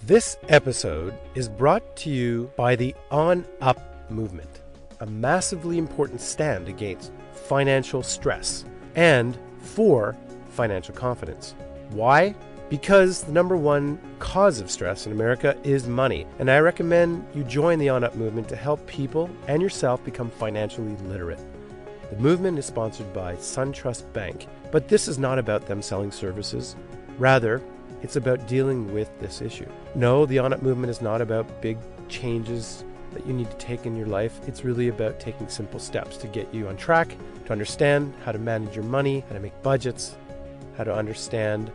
This episode is brought to you by the On Up movement, a massively important stand against financial stress and for financial confidence. Why? Because the number one cause of stress in America is money, and I recommend you join the On Up movement to help people and yourself become financially literate. The movement is sponsored by SunTrust Bank, but this is not about them selling services. Rather, it's about dealing with this issue. No, the On Up movement is not about big changes that you need to take in your life. It's really about taking simple steps to get you on track, to understand how to manage your money, how to make budgets, how to understand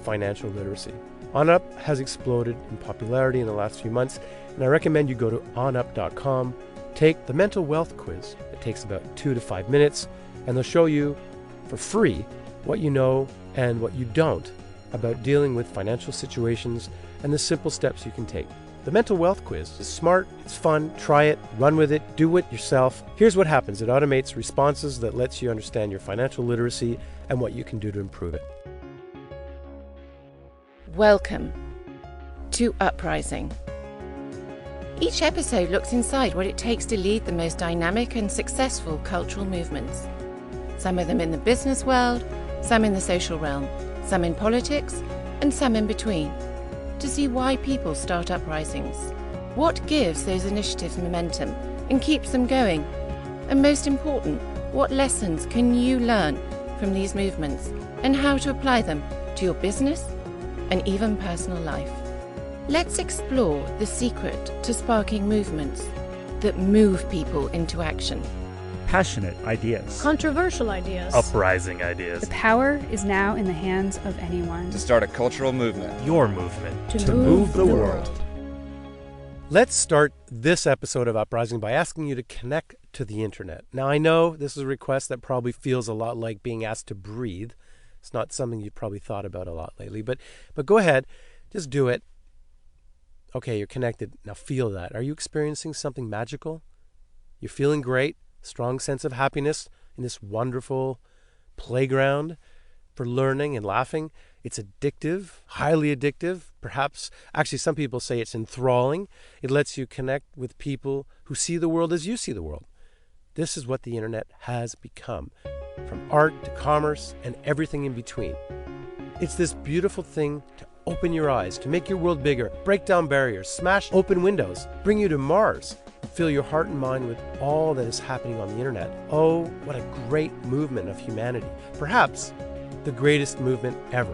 financial literacy. On Up has exploded in popularity in the last few months, and I recommend you go to onup.com, take the mental wealth quiz. It takes about 2 to 5 minutes, and they'll show you for free what you know and what you don't about dealing with financial situations and the simple steps you can take. The mental wealth quiz is smart, it's fun, try it, run with it, do it yourself. Here's what happens. It automates responses that lets you understand your financial literacy and what you can do to improve it. Welcome to Uprising. Each episode looks inside what it takes to lead the most dynamic and successful cultural movements. Some of them in the business world, some in the social realm, some in politics, and some in between, to see why people start uprisings, what gives those initiatives momentum and keeps them going, and most important, what lessons can you learn from these movements and how to apply them to your business and even personal life. Let's explore the secret to sparking movements that move people into action. Passionate ideas. Controversial ideas. Uprising ideas. The power is now in the hands of anyone. To start a cultural movement. Your movement. To move the world. Let's start this episode of Uprising by asking you to connect to the internet. Now, I know this is a request that probably feels a lot like being asked to breathe. It's not something you've probably thought about a lot lately, but go ahead, just do it. Okay, you're connected. Now feel that. Are you experiencing something magical? You're feeling great? Strong sense of happiness in this wonderful playground for learning and laughing. It's addictive, highly addictive. Perhaps, actually, some people say it's enthralling. It lets you connect with people who see the world as you see the world. This is what the internet has become, from art to commerce and everything in between. It's this beautiful thing to open your eyes, to make your world bigger, break down barriers, smash open windows, bring you to Mars, fill your heart and mind with all that is happening on the internet. Oh, what a great movement of humanity. Perhaps the greatest movement ever.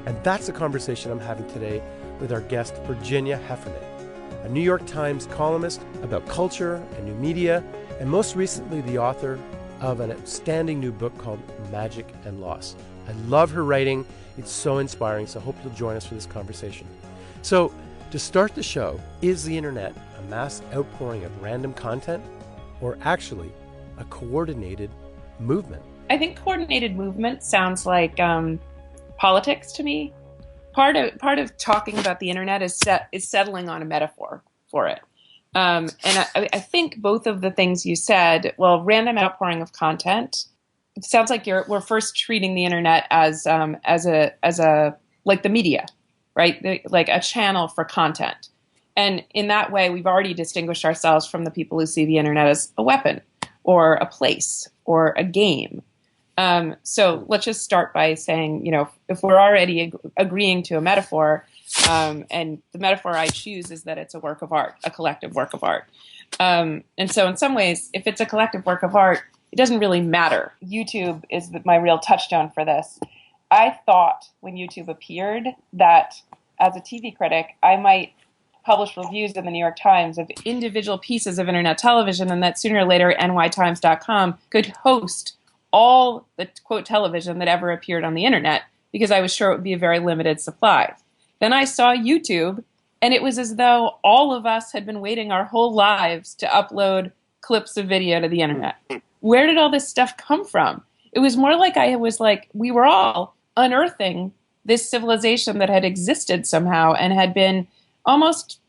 And that's the conversation I'm having today with our guest, Virginia Heffernan, a New York Times columnist about culture and new media, and most recently the author of an outstanding new book called Magic and Loss. I love her writing. It's so inspiring, so I hope you'll join us for this conversation. So, to start the show, is the internet a mass outpouring of random content, or actually a coordinated movement? I think coordinated movement sounds like politics to me. Part of talking about the internet is settling on a metaphor for it. And I think both of the things you said, well, random outpouring of content, it sounds like we're first treating the internet as a like the media, right? Like a channel for content. And in that way, we've already distinguished ourselves from the people who see the internet as a weapon or a place or a game. So let's just start by saying, if we're already agreeing to a metaphor, and the metaphor I choose is that it's a work of art, a collective work of art. And so in some ways, if it's a collective work of art, it doesn't really matter. YouTube is my real touchstone for this. I thought when YouTube appeared that as a TV critic, I might publish reviews in the New York Times of individual pieces of internet television, and that sooner or later nytimes.com could host all the quote television that ever appeared on the internet, because I was sure it would be a very limited supply. Then I saw YouTube, and it was as though all of us had been waiting our whole lives to upload clips of video to the internet. Where did all this stuff come from? It was more like we were all unearthing this civilization that had existed somehow and had been almost,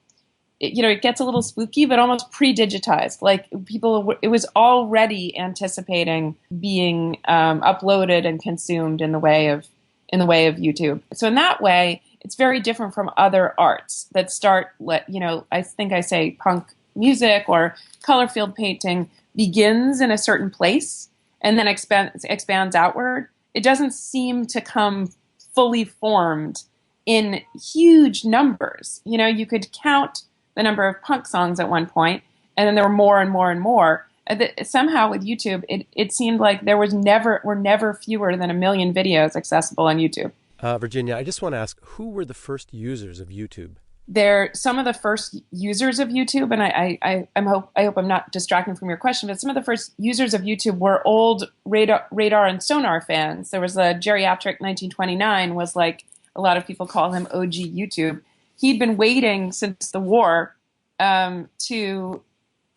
it gets a little spooky, but almost pre-digitized. Like it was already anticipating being uploaded and consumed in the way of in the way of YouTube. So in that way, it's very different from other arts that start, I think I say punk music or color field painting begins in a certain place and then expands outward. It doesn't seem to come fully formed in huge numbers. You could count the number of punk songs at one point, and then there were more and more and more. Somehow with YouTube, it seemed like there were never fewer than 1 million videos accessible on YouTube. Virginia, I just want to ask, who were the first users of YouTube? Some of the first users of YouTube, and I hope I'm not distracting from your question, but some of the first users of YouTube were old radar and sonar fans. There was a geriatric 1929 was like, a lot of people call him OG YouTube. He'd been waiting since the war to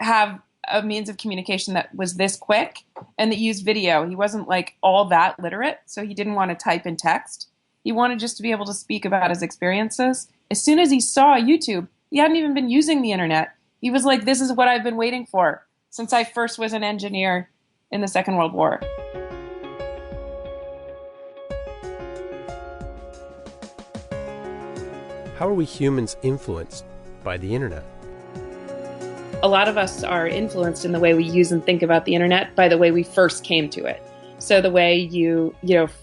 have a means of communication that was this quick and that used video. He wasn't like all that literate, so he didn't want to type in text. He wanted just to be able to speak about his experiences. As soon as he saw YouTube, he hadn't even been using the internet. He was like, this is what I've been waiting for since I first was an engineer in the Second World War. How are we humans influenced by the internet? A lot of us are influenced in the way we use and think about the internet by the way we first came to it. So the way you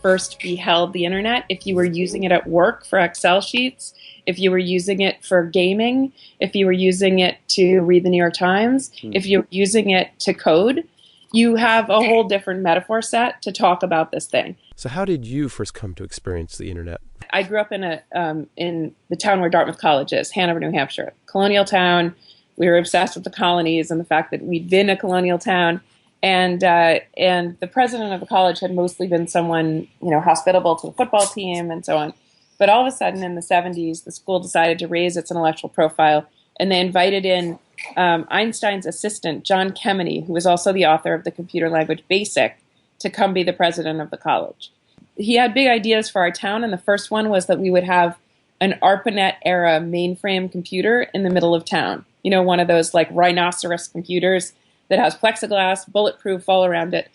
first beheld the internet, if you were using it at work for Excel sheets, if you were using it for gaming, if you were using it to read the New York Times, if you're using it to code, you have a whole different metaphor set to talk about this thing. So how did you first come to experience the internet? I grew up in the town where Dartmouth College is, Hanover, New Hampshire, colonial town. We were obsessed with the colonies and the fact that we'd been a colonial town. And the president of the college had mostly been someone, hospitable to the football team and so on. But all of a sudden in the 70s, the school decided to raise its intellectual profile, and they invited in Einstein's assistant, John Kemeny, who was also the author of the computer language BASIC, to come be the president of the college. He had big ideas for our town, and the first one was that we would have an ARPANET-era mainframe computer in the middle of town. One of those like rhinoceros computers that has plexiglass, bulletproof all around it.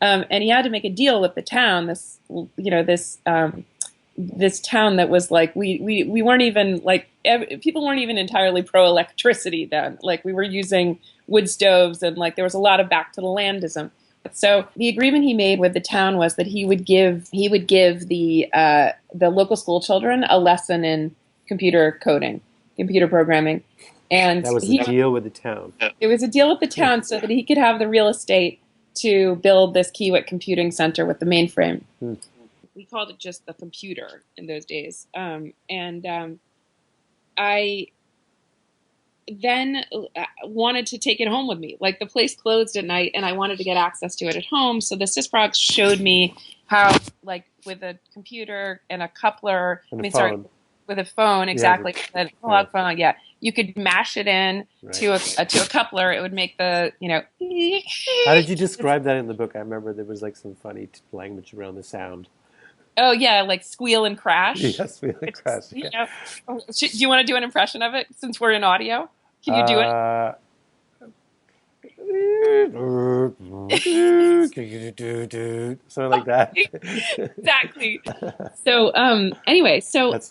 And he had to make a deal with the town, this town that was like, we weren't even like, people weren't even entirely pro-electricity then. Like we were using wood stoves and like there was a lot of back to the landism. So the agreement he made with the town was that he would give the local school children a lesson in computer coding, computer programming. And that was the deal with the town. It was a deal with the town so that he could have the real estate to build this Kiewit computing center with the mainframe. We called it just the computer in those days. I then wanted to take it home with me. Like the place closed at night and I wanted to get access to it at home. So the Sysprox showed me how, like with a computer and a coupler, with a phone, exactly, an analog phone, yeah. You could mash it in to a coupler. It would make the, How did you describe that in the book? I remember there was like some funny language around the sound. Oh, yeah, like squeal and crash. Yeah, squeal and crash. Yeah. Do you want to do an impression of it since we're in audio? Can you do it? Something like that. Exactly. So anyway,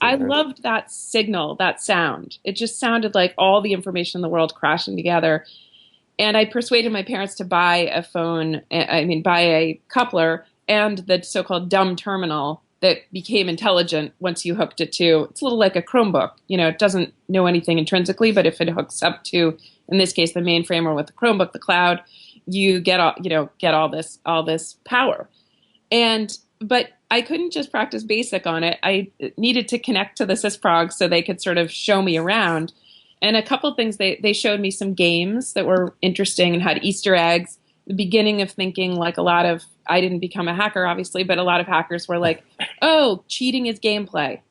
I loved that signal, that sound. It just sounded like all the information in the world crashing together. And I persuaded my parents to buy buy a coupler and the so-called dumb terminal that became intelligent once you hooked it to. It's a little like a Chromebook. It doesn't know anything intrinsically, but if it hooks up to, in this case, the mainframe, or with the Chromebook, the cloud, you get all this power. But I couldn't just practice BASIC on it. I needed to connect to the Sysprog so they could sort of show me around. And a couple of things, they showed me some games that were interesting and had Easter eggs. The beginning of thinking, like a lot of, I didn't become a hacker, obviously, but a lot of hackers were like, oh, cheating is gameplay.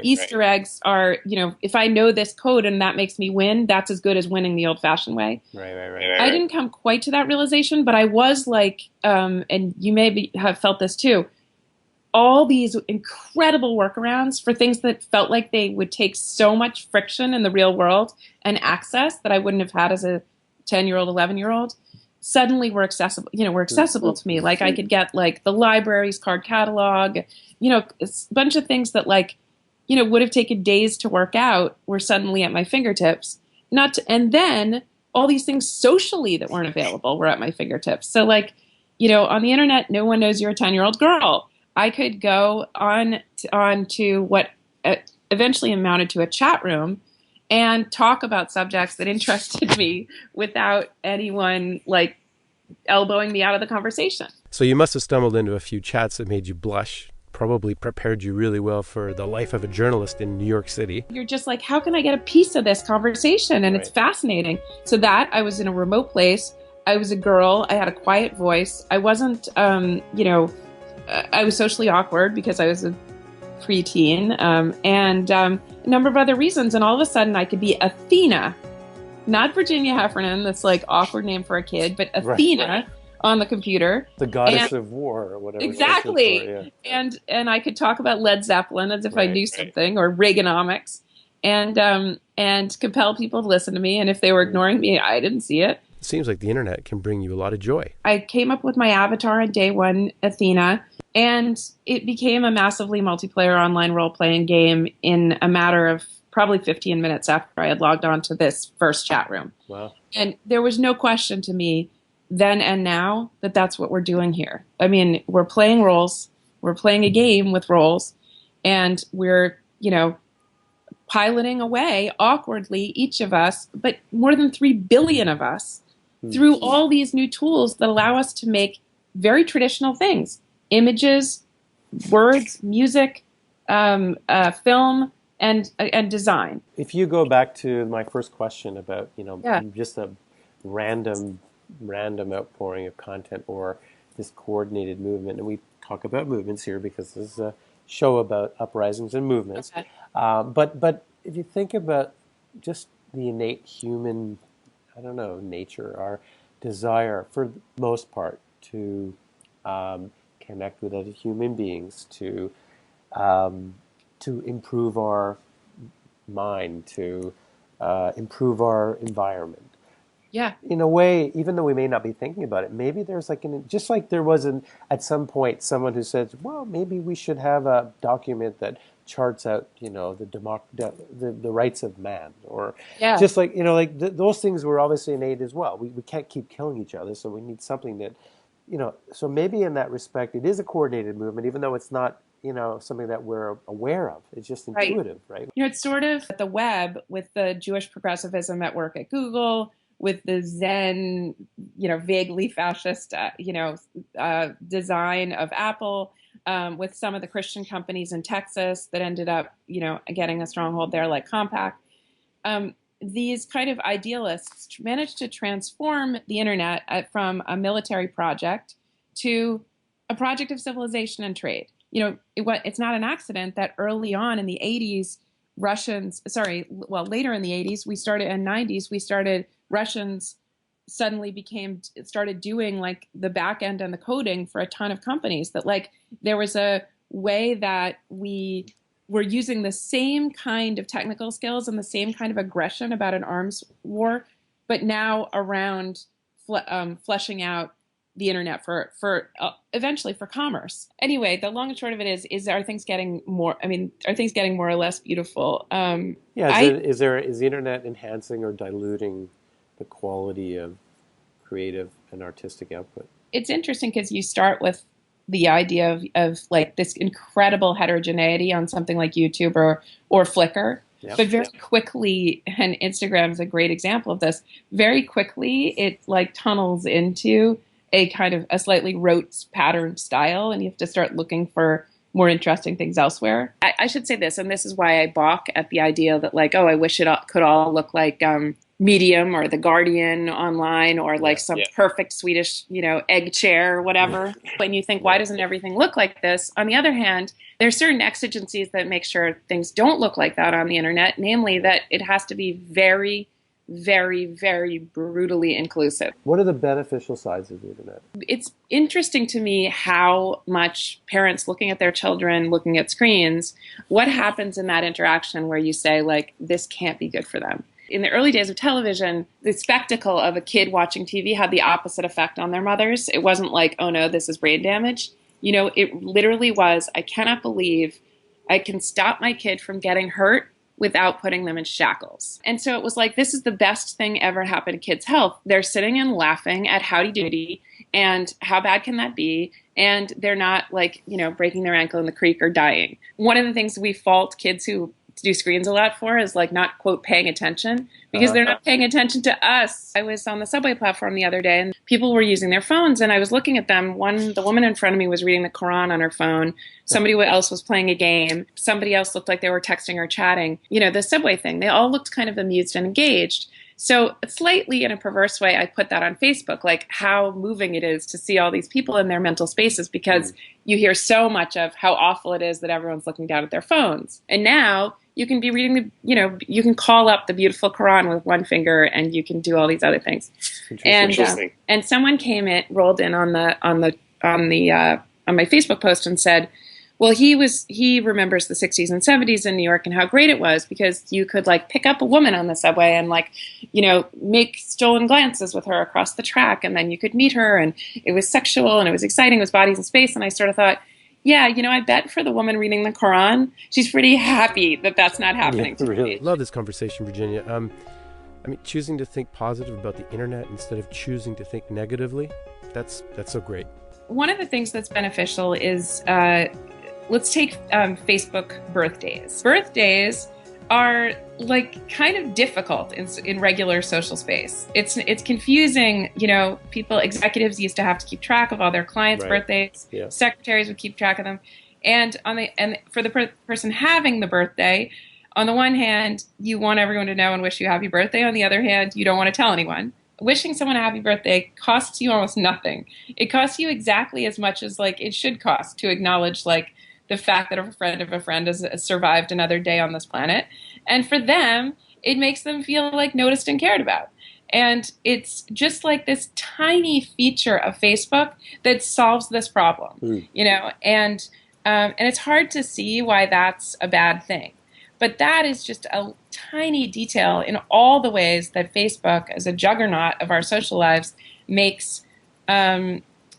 Easter eggs are, if I know this code and that makes me win, that's as good as winning the old-fashioned way. Right. I didn't come quite to that realization, but I was like, and you maybe have felt this too, all these incredible workarounds for things that felt like they would take so much friction in the real world and access that I wouldn't have had as a 10-year-old, 11-year-old, suddenly were accessible to me. Like I could get like the library's card catalog, a bunch of things that like, would have taken days to work out were suddenly at my fingertips. And then all these things socially that weren't available were at my fingertips. So like, on the internet, no one knows you're a 10-year-old girl. I could go on to what eventually amounted to a chat room and talk about subjects that interested me without anyone like elbowing me out of the conversation. So you must have stumbled into a few chats that made you blush, probably prepared you really well for the life of a journalist in New York City. You're just like, how can I get a piece of this conversation? And It's fascinating. So that I was in a remote place. I was a girl. I had a quiet voice. I wasn't, I was socially awkward because I was a preteen, and a number of other reasons. And all of a sudden I could be Athena, not Virginia Heffernan, that's like awkward name for a kid, but Athena on the computer. The goddess of war or whatever. Exactly. And I could talk about Led Zeppelin as if I knew something, or Reaganomics, and compel people to listen to me. And if they were ignoring me, I didn't see it. It seems like the internet can bring you a lot of joy. I came up with my avatar on day one, Athena, and it became a massively multiplayer online role-playing game in a matter of probably 15 minutes after I had logged on to this first chat room. Wow. And there was no question to me then and now that that's what we're doing here. I mean, we're playing roles, we're playing a game with roles, and we're, piloting away awkwardly, each of us, but more than 3 billion of us, through all these new tools that allow us to make very traditional things: images, words, music, film, and design. If you go back to my first question about, just a random outpouring of content or this coordinated movement, and we talk about movements here because this is a show about uprisings and movements. Okay. But if you think about just the innate human, nature, our desire for the most part to connect with other human beings, to improve our mind, to improve our environment. Yeah. In a way, even though we may not be thinking about it, maybe there's just like there was at some point someone who says, well, maybe we should have a document that charts out, the rights of man, or just like, those things were obviously innate as well. We can't keep killing each other, so we need something that, so maybe in that respect, it is a coordinated movement, even though it's not, something that we're aware of. It's just intuitive, right? It's sort of the web with the Jewish progressivism at work at Google, with the Zen, vaguely fascist, design of Apple, with some of the Christian companies in Texas that ended up, getting a stronghold there, like Compaq. These kind of idealists managed to transform the internet from a military project to a project of civilization and trade. It's not an accident that early on in the 80s, later in the 80s, and 90s, Russians suddenly started doing like the back end and the coding for a ton of companies, that like there was a way that we were using the same kind of technical skills and the same kind of aggression about an arms war, but now around fleshing out the internet for eventually for commerce. Anyway, the long and short of it is are things getting more or less beautiful? Is the internet enhancing or diluting the quality of creative and artistic output? It's interesting because you start with the idea of like this incredible heterogeneity on something like YouTube or Flickr. Yep. But very quickly, and Instagram is a great example of this, very quickly it like tunnels into a kind of a slightly rote pattern style, and you have to start looking for more interesting things elsewhere. I should say this, and this is why I balk at the idea that like, I wish it could all look like Medium or The Guardian online, or like some perfect Swedish, egg chair or whatever. When you think, why doesn't everything look like this? On the other hand, there's certain exigencies that make sure things don't look like that on the internet, namely that it has to be very, very, very brutally inclusive. What are the beneficial sides of the internet? It's interesting to me how much parents looking at their children, looking at screens, what happens in that interaction where you say, like, this can't be good for them. In the early days of television, the spectacle of a kid watching TV had the opposite effect on their mothers. It wasn't like, oh no, this is brain damage. It literally was, I cannot believe I can stop my kid from getting hurt without putting them in shackles. And so it was like, this is the best thing ever happened to kids' health. They're sitting and laughing at howdy doody and how bad can that be? And they're not breaking their ankle in the creek or dying. One of the things we fault kids who do screens a lot for is not, quote, paying attention, because they're not paying attention to us. I was on the subway platform the other day and people were using their phones and I was looking at them. The woman in front of me was reading the Quran on her phone. Somebody else was playing a game. Somebody else looked like they were texting or chatting. The subway thing, they all looked kind of amused and engaged. So slightly in a perverse way, I put that on Facebook, like how moving it is to see all these people in their mental spaces, because you hear so much of how awful it is that everyone's looking down at their phones. And now you can be reading you can call up the beautiful Quran with one finger and you can do all these other things. And someone rolled in on my Facebook post and said, well, he remembers the 60s and 70s in New York and how great it was because you could pick up a woman on the subway and make stolen glances with her across the track. And then you could meet her and it was sexual and it was exciting. It was bodies in space. And I sort of thought, yeah, I bet for the woman reading the Quran, she's pretty happy that that's not happening to me. Love this conversation, Virginia. Choosing to think positive about the internet instead of choosing to think negatively, that's so great. One of the things that's beneficial is let's take Facebook birthdays. Birthdays are kind of difficult in regular social space. It's confusing. Executives used to have to keep track of all their clients' birthdays. Yeah. Secretaries would keep track of them. And for the person having the birthday, on the one hand, you want everyone to know and wish you a happy birthday. On the other hand, you don't want to tell anyone. Wishing someone a happy birthday costs you almost nothing. It costs you exactly as much as it should cost to acknowledge the fact that a friend of a friend has survived another day on this planet. And for them, it makes them feel noticed and cared about. And it's just this tiny feature of Facebook that solves this problem, and it's hard to see why that's a bad thing. But that is just a tiny detail in all the ways that Facebook, as a juggernaut of our social lives, makes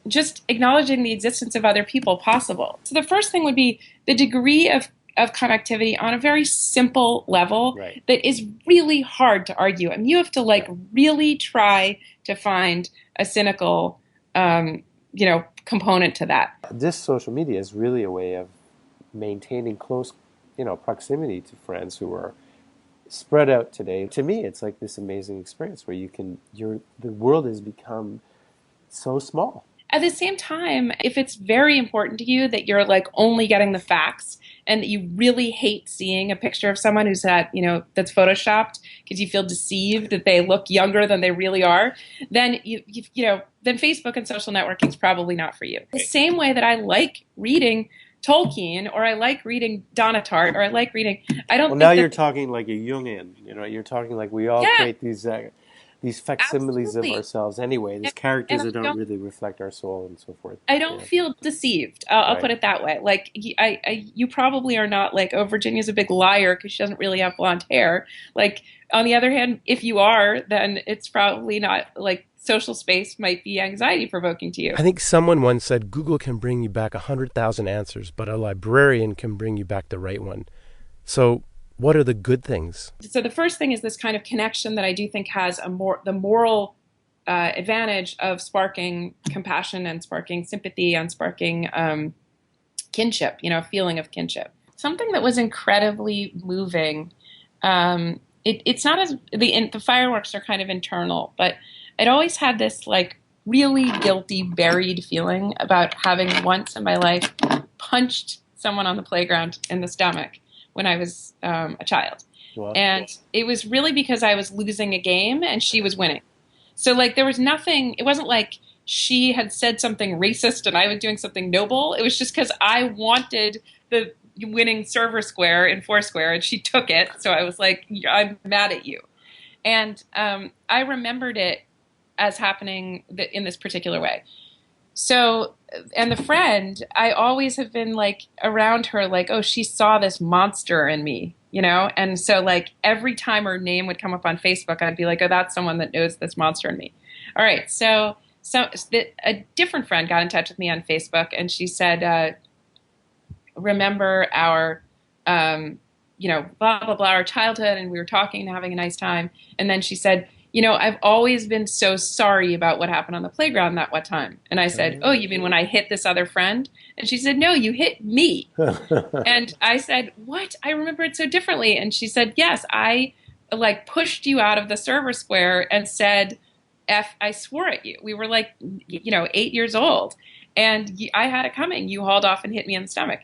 just acknowledging the existence of other people possible. So the first thing would be the degree of connectivity on a very simple level that is really hard to argue. You have to really try to find a cynical, component to that. This social media is really a way of maintaining close, proximity to friends who are spread out today. To me, it's this amazing experience where the world has become so small. At the same time, if it's very important to you that you're only getting the facts and that you really hate seeing a picture of someone who's that's photoshopped because you feel deceived that they look younger than they really are, then then Facebook and social networking is probably not for you. The same way that I like reading Tolkien, or I like reading Donna Tartt, or I like reading. Now you're talking like a Jungian. You're talking we all create these facsimiles of ourselves anyway. These characters that don't really reflect our soul and so forth. I don't feel deceived. I'll put it that way. You probably are not Virginia's a big liar because she doesn't really have blonde hair. On the other hand, if you are, then it's probably not social space might be anxiety provoking to you. I think someone once said Google can bring you back 100,000 answers, but a librarian can bring you back the right one. So what are the good things? So the first thing is this kind of connection that I do think has the moral advantage of sparking compassion and sparking sympathy and sparking kinship, feeling of kinship. Something that was incredibly moving. It's not as the fireworks are kind of internal, but I'd always had this really guilty, buried feeling about having once in my life punched someone on the playground in the stomach when I was a child. Wow. And it was really because I was losing a game and she was winning. So there was nothing, it wasn't she had said something racist and I was doing something noble. It was just because I wanted the winning server square in Foursquare and she took it. So I was I'm mad at you. And I remembered it as happening in this particular way. So, and the friend, I always have been around her, oh, she saw this monster in me, you know? And so like every time her name would come up on Facebook, I'd be like, oh, that's someone that knows this monster in me. All right. So a different friend got in touch with me on Facebook, and she said, remember our, blah, blah, blah, our childhood, and we were talking and having a nice time. And then she said, I've always been so sorry about what happened on the playground that one time. And I said, oh, you mean when I hit this other friend? And she said, no, you hit me. And I said, what? I remember it so differently. And she said, yes, I like pushed you out of the server square and said, I swore at you. We were like, 8 years old, and I had it coming. You hauled off and hit me in the stomach.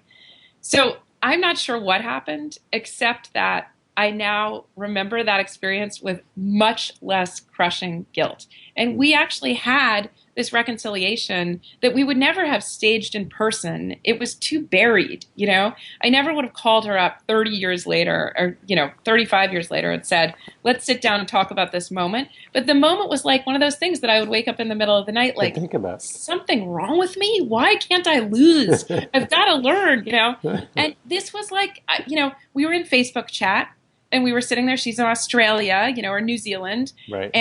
So I'm not sure what happened, except that I now remember that experience with much less crushing guilt. And we actually had this reconciliation that we would never have staged in person. It was too buried, I never would have called her up 30 years later or, 35 years later and said, let's sit down and talk about this moment. But the moment was like one of those things that I would wake up in the middle of the night like, think about something wrong with me? Why can't I lose? I've got to learn, And this was like, we were in Facebook chat and we were sitting there. She's in Australia, or New Zealand. Right.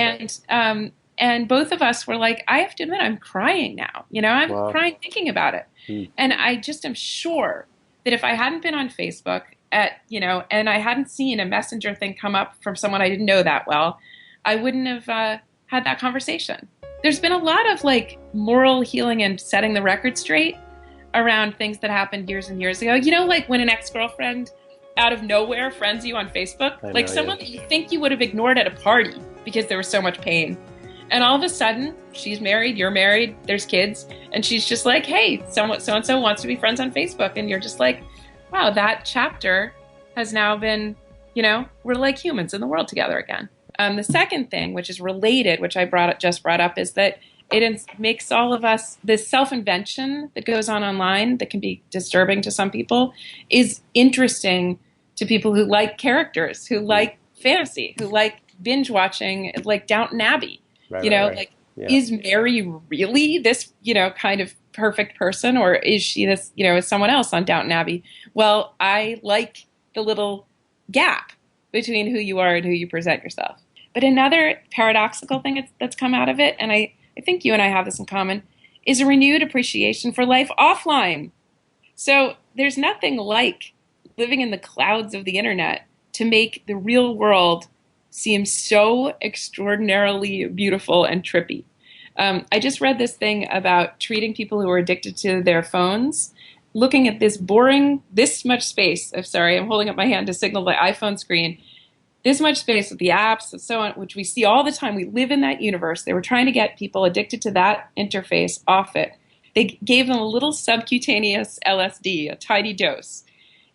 And both of us were like, I have to admit, I'm crying now. I'm crying thinking about it. And I just am sure that if I hadn't been on Facebook and I hadn't seen a messenger thing come up from someone I didn't know that well, I wouldn't have had that conversation. There's been a lot of like moral healing and setting the record straight around things that happened years and years ago. Like when an ex-girlfriend out of nowhere friends you on Facebook, someone that you think you would have ignored at a party because there was so much pain. And all of a sudden, she's married, you're married, there's kids, and she's just like, hey, so-and-so wants to be friends on Facebook. And you're just like, wow, that chapter has now been, we're like humans in the world together again. The second thing, which is related, which I just brought up, is that it makes all of us, this self-invention that goes on online that can be disturbing to some people is interesting to people who like characters, who like fantasy, who like binge watching, like Downton Abbey. Right. Is Mary really this, kind of perfect person, or is she this, is someone else on Downton Abbey? Well, I like the little gap between who you are and who you present yourself. But another paradoxical thing that's come out of it, and I think you and I have this in common, is a renewed appreciation for life offline. So there's nothing like living in the clouds of the internet to make the real world seems so extraordinarily beautiful and trippy. I just read this thing about treating people who are addicted to their phones, looking at this much space. I'm holding up my hand to signal the iPhone screen. This much space with the apps and so on, which we see all the time. We live in that universe. They were trying to get people addicted to that interface off it. They gave them a little subcutaneous LSD, a tiny dose.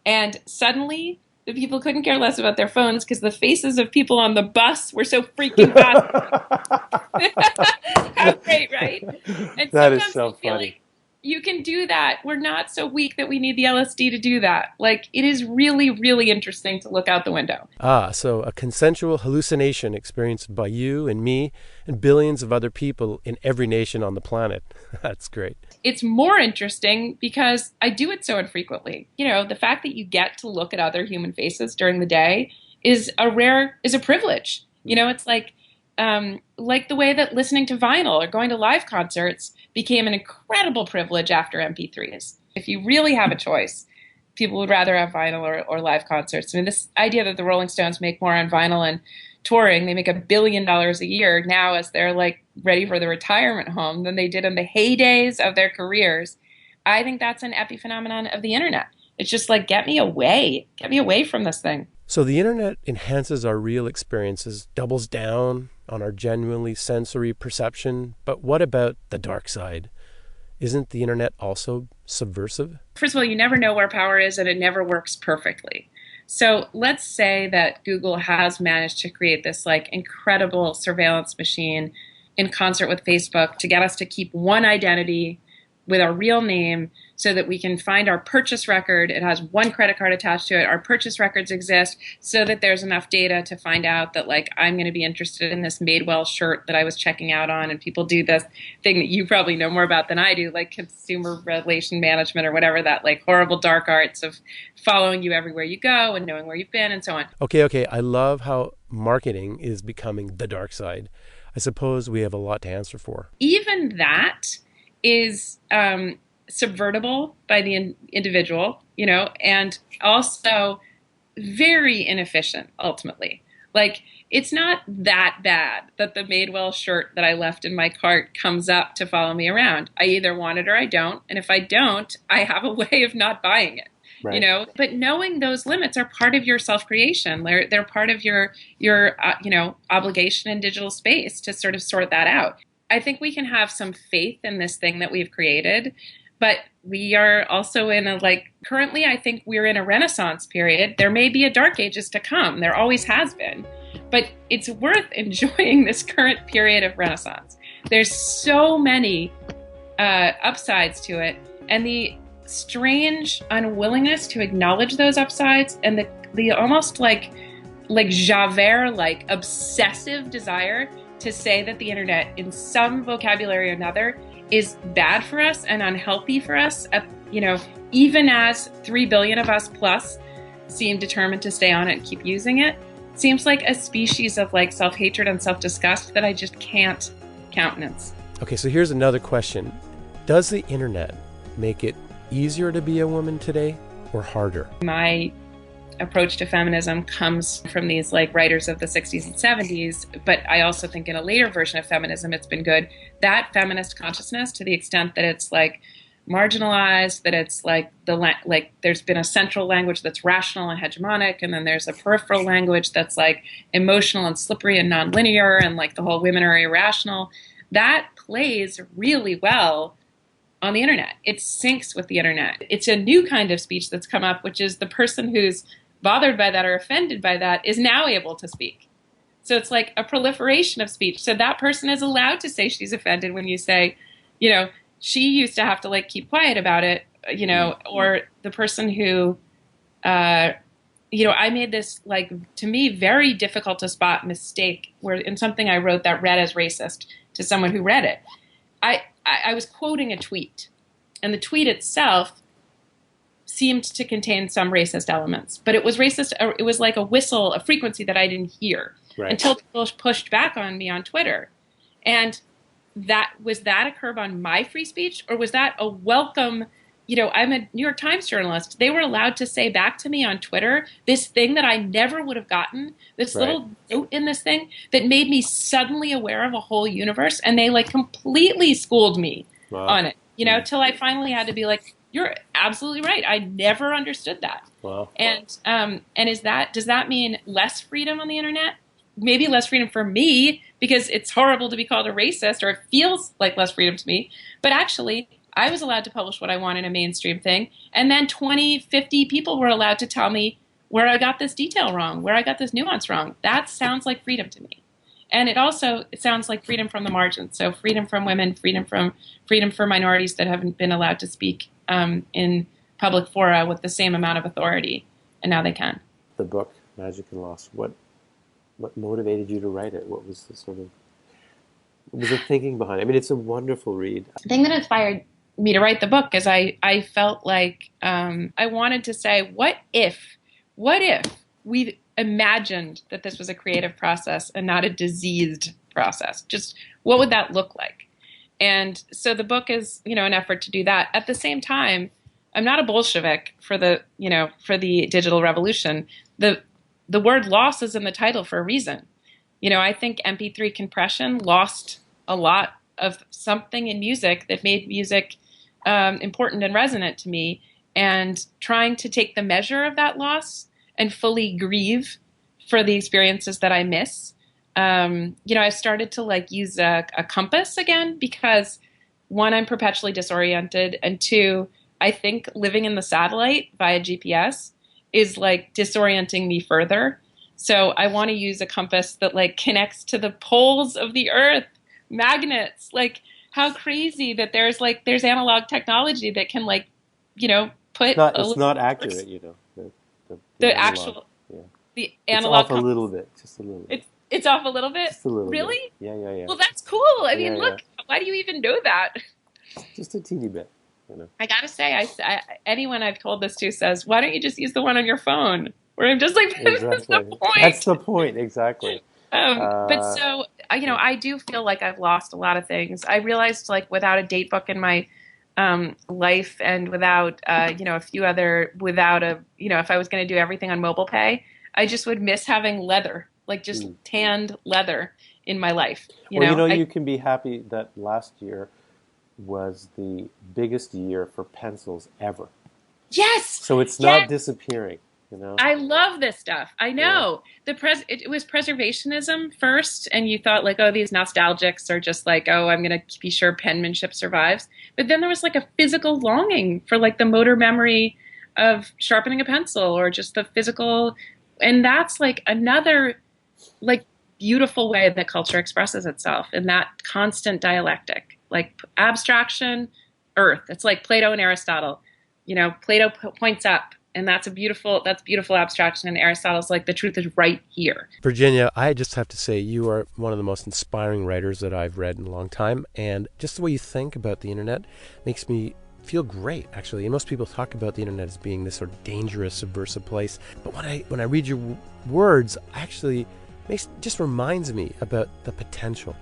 And suddenly, the people couldn't care less about their phones because the faces of people on the bus were so freaking fascinating. How great, right? And that is so funny. Like you can do that. We're not so weak that we need the LSD to do that. Like, it is really, really interesting to look out the window. So a consensual hallucination experienced by you and me and billions of other people in every nation on the planet. That's great. It's more interesting because I do it so infrequently. The fact that you get to look at other human faces during the day is a privilege. It's like the way that listening to vinyl or going to live concerts became an incredible privilege after MP3s. If you really have a choice, people would rather have vinyl or live concerts. I mean, this idea that the Rolling Stones make more on vinyl and touring, they make $1 billion a year now as they're like ready for the retirement home than they did in the heydays of their careers. I think that's an epiphenomenon of the internet. It's just like, get me away from this thing. So the internet enhances our real experiences, doubles down on our genuinely sensory perception. But what about the dark side? Isn't the internet also subversive? First of all, you never know where power is, and it never works perfectly. So let's say that Google has managed to create this like incredible surveillance machine in concert with Facebook to get us to keep one identity with our real name so that we can find our purchase record. It has one credit card attached to it. Our purchase records exist so that there's enough data to find out that, like, I'm going to be interested in this Madewell shirt that I was checking out on. And people do this thing that you probably know more about than I do, like consumer relation management or whatever, that like horrible dark arts of following you everywhere you go and knowing where you've been and so on. Okay. I love how marketing is becoming the dark side. I suppose we have a lot to answer for. Even that is subvertible by the individual, you know, and also very inefficient ultimately. Like, it's not that bad that the Madewell shirt that I left in my cart comes up to follow me around. I either want it or I don't. And if I don't, I have a way of not buying it. Right. You know, but knowing those limits are part of your self-creation. They're part of your obligation in digital space to sort of sort that out. I think we can have some faith in this thing that we've created, but we are also currently I think we're in a Renaissance period. There may be a dark ages to come. There always has been, but it's worth enjoying this current period of Renaissance. There's so many upsides to it, and the strange unwillingness to acknowledge those upsides, and the almost like Javert like obsessive desire to say that the internet in some vocabulary or another is bad for us and unhealthy for us, even as 3 billion of us plus seem determined to stay on it and keep using it. Seems like a species of like self-hatred and self-disgust that I just can't countenance. Okay, so here's another question. Does the internet make it easier to be a woman today or harder? My approach to feminism comes from these like writers of the 60s and 70s, but I also think in a later version of feminism it's been good. That feminist consciousness, to the extent that it's like marginalized, that it's like there's been a central language that's rational and hegemonic, and then there's a peripheral language that's like emotional and slippery and nonlinear, and like the whole women are irrational. That plays really well on the internet. It syncs with the internet. It's a new kind of speech that's come up, which is the person who's bothered by that or offended by that is now able to speak. So it's like a proliferation of speech. So that person is allowed to say she's offended when you say, she used to have to like keep quiet about it, or the person who, I made this like, to me, very difficult to spot mistake where in something I wrote that read as racist to someone who read it. I was quoting a tweet, and the tweet itself seemed to contain some racist elements, but it was racist. It was like a whistle, a frequency that I didn't hear until people pushed back on me on Twitter. And was that a curb on my free speech, or was that a welcome? I'm a New York Times journalist. They were allowed to say back to me on Twitter this thing that I never would have gotten, this little note in this thing that made me suddenly aware of a whole universe. And they like completely schooled me on it, till I finally had to be like, you're absolutely right. I never understood that. Wow. And does that mean less freedom on the internet? Maybe less freedom for me because it's horrible to be called a racist, or it feels like less freedom to me. But actually, I was allowed to publish what I want in a mainstream thing. And then 20, 50 people were allowed to tell me where I got this detail wrong, where I got this nuance wrong. That sounds like freedom to me. And it sounds like freedom from the margins. So freedom from women, freedom for minorities that haven't been allowed to speak in public fora with the same amount of authority. And now they can. The book, Magic and Loss, what motivated you to write it? What was the thinking behind it? I mean, it's a wonderful read. The thing that inspired me to write the book is I felt like I wanted to say, what if we imagined that this was a creative process and not a diseased process? Just what would that look like? And so the book is, an effort to do that. At the same time, I'm not a Bolshevik for the digital revolution. The word loss is in the title for a reason. I think MP3 compression lost a lot of something in music that made music important and resonant to me, and trying to take the measure of that loss and fully grieve for the experiences that I miss. I started to use a compass again because, one, I'm perpetually disoriented, and two, I think living in the satellite via GPS is disorienting me further. So I want to use a compass that connects to the poles of the earth, magnets. How crazy that there's analog technology that can put It's not accurate, the analog. actual Yeah. the It's analog off a little bit, just a little bit. It's off a little bit. Just a little really? bit. Yeah. Well, that's cool. I mean, look, why do you even know that? Just a teeny bit. I gotta say, anyone I've told this to says, "Why don't you just use the one on your phone?" Where I'm just like, "That's the point." That's the point, exactly. But so, I do feel like I've lost a lot of things. I realized, like, without a date book in my life, and without, a few other, if I was going to do everything on mobile pay, I just would miss having leather, like just tanned leather in my life. You can be happy that last year was the biggest year for pencils ever. Yes. So it's not disappearing. I love this stuff. I know. It was preservationism first, and you thought like, oh, these nostalgics are just like, oh, I'm going to be sure penmanship survives. But then there was like a physical longing for like the motor memory of sharpening a pencil, or just the physical, and that's like another like beautiful way that culture expresses itself in that constant dialectic, like abstraction, earth. It's like Plato and Aristotle. Plato points up. And that's beautiful abstraction. And Aristotle's like, the truth is right here. Virginia, I just have to say you are one of the most inspiring writers that I've read in a long time. And just the way you think about the internet makes me feel great, actually. And most people talk about the internet as being this sort of dangerous, subversive place. But when I read your words, actually just reminds me about the potential.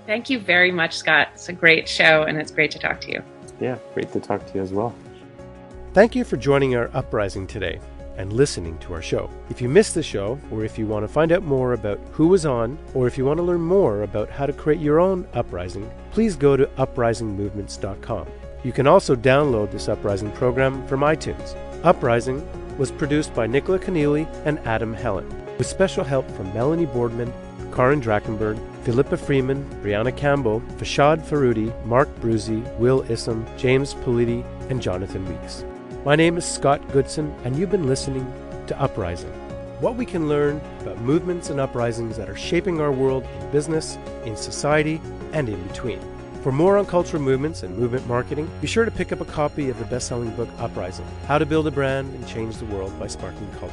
Thank you very much, Scott. It's a great show, and it's great to talk to you. Yeah, great to talk to you as well. Thank you for joining our Uprising today and listening to our show. If you missed the show, or if you want to find out more about who was on, or if you want to learn more about how to create your own Uprising, please go to uprisingmovements.com. You can also download this Uprising program from iTunes. Uprising was produced by Nicola Keneally and Adam Helen, with special help from Melanie Boardman, Karin Drachenberg, Philippa Freeman, Brianna Campbell, Fashad Faroudi, Mark Bruzy, Will Issam, James Politi, and Jonathan Weeks. My name is Scott Goodson, and you've been listening to Uprising. What we can learn about movements and uprisings that are shaping our world in business, in society, and in between. For more on cultural movements and movement marketing, be sure to pick up a copy of the best-selling book Uprising: How to Build a Brand and Change the World by Sparking Culture.